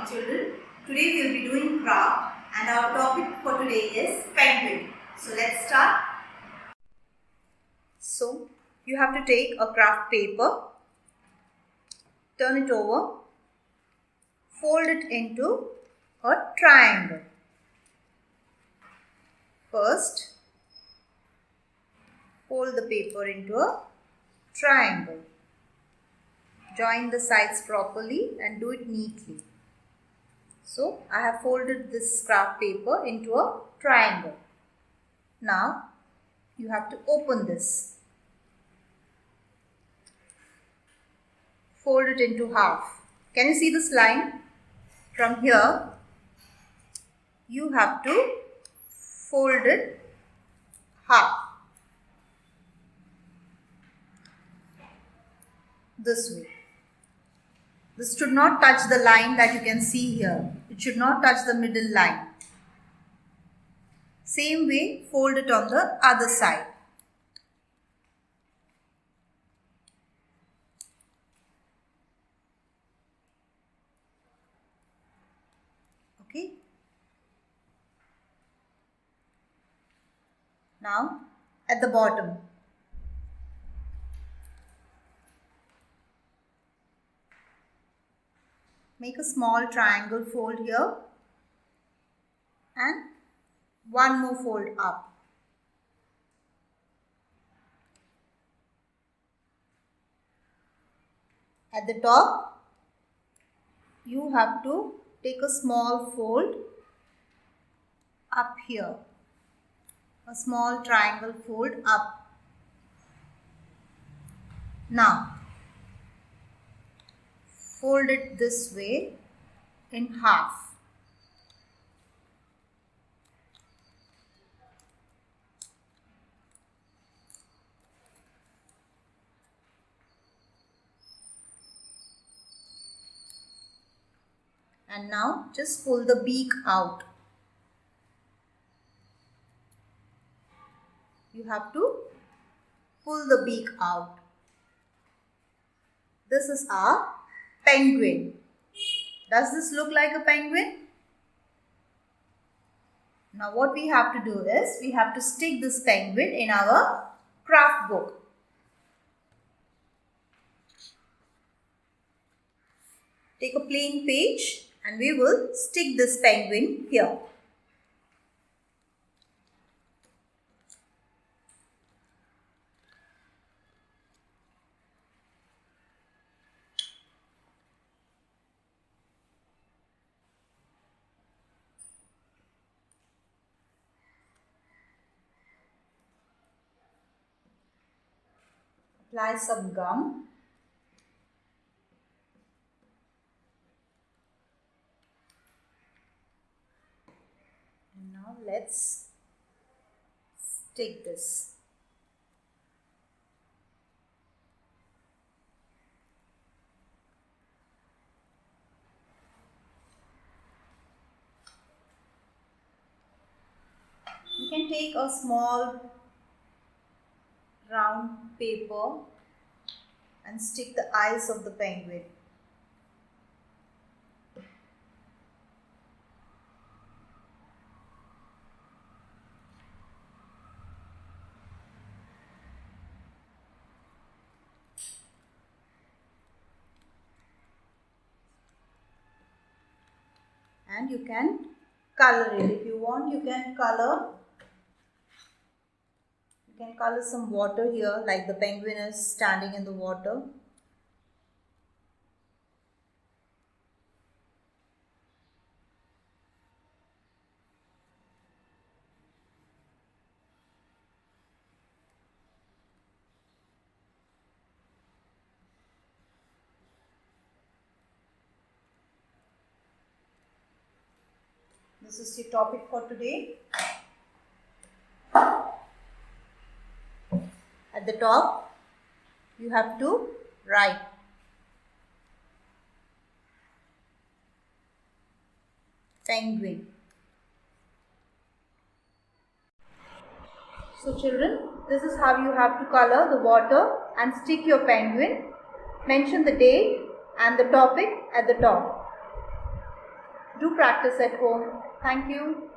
children. Today we will be doing craft and our topic for today is penguin. So let's start. So you have to take a craft paper, turn it over, fold it into a triangle. First, fold the paper into a triangle. Join the sides properly and do it neatly. So, I have folded this craft paper into a triangle. Now, you have to open this. Fold it into half. Can you see this line? From here, you have to fold it half. This way. This should not touch the line that you can see here. It should not touch the middle line. Same way, fold it on the other side. Okay. Now, at the bottom. Make a small triangle fold here and one more fold up. At the top, you have to take a small fold up here. A small triangle fold up. Now, fold it this way in half. And now just pull the beak out. You have to pull the beak out. This is our penguin. Does this look like a penguin? Now what we have to do is, we have to stick this penguin in our craft book. Take a plain page and we will stick this penguin here. Apply some gum. And now let's stick this. You can take a small round paper and stick the eyes of the penguin. And you can color it. If you want, you can color. You can color some water here, like the penguin is standing in the water. This is your topic for today. At the top, you have to write penguin. So children, this is how you have to color the water and stick your penguin. Mention the date and the topic at the top. Do practice at home. Thank you.